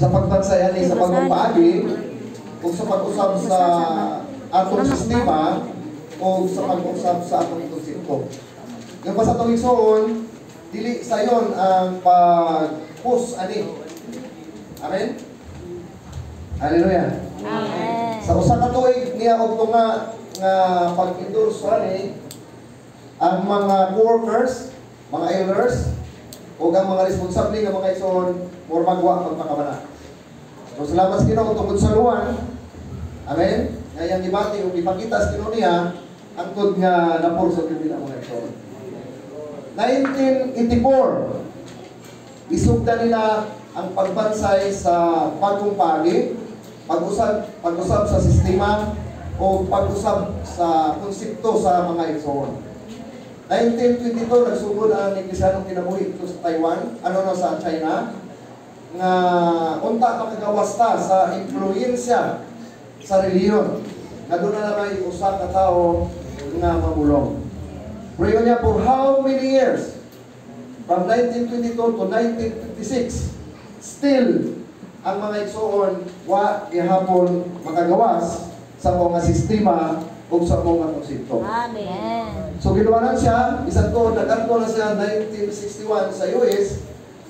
sa pagbansayan sa bagong paagi o sa pag-usap sa atong sistema o sa pag-usap sa atong konsepto. Yung pa sa itong igsoon, dili sayon ang pag-push ani. Amen? Hallelujah. Amen. Sa usa ka tuig niya og tunga nga pag-endorse ani ang mga workers, mga elders o ang mga responsable nga mga igsoon or magwa magpakabana. So salamat sa Ginoo tungod sa luwan. Amen. Ngayang gibati o ipakita sa Ginoo niya angkod nga napurso nila mga igsoon. 1984 isugda nila ang pagbansay sa bagong paagi, pag-usab sa sistema o pag-usab sa konsepto sa mga igsoon. 1922 nagsugod ang Iglesianong Kinabuhi ito sa Taiwan, sa China, nga unta makagawas ta sa impluwensya sa reliyon. Nga doon na may usa ka tao nga mamulong. Pero niya for how many years? From 1922 to 1956, still ang mga igsoon wa gihapon makagawas sa mga sistema o sa mga konsepto. Amen. So giluwanan siya, isang to, nag-anto na siya 1961 sa US,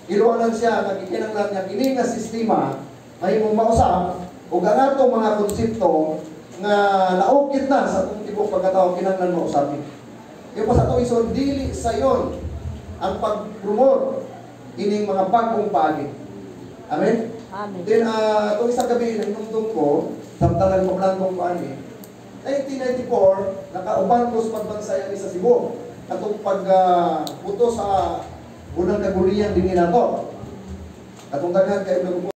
giluwanan siya, nagikinanglan niya, kini nga sistema, may mong mausap, o ang atong mga konsepto nga naukit na sa itong tibok pagkatao, kinanglan mausapin. Yung pa sa itong iso, dili sa yon ang pag-promote ining mga bagong paagi. Amen? Amen. Then, itong isang gabi, nagtungtong ko, samtalan mo lang itong paagi, 1994, nakauban ko sa pagbansay sa Cebu. Atong pagputo sa unang kaguriang dingin nato. Atong daghan kayo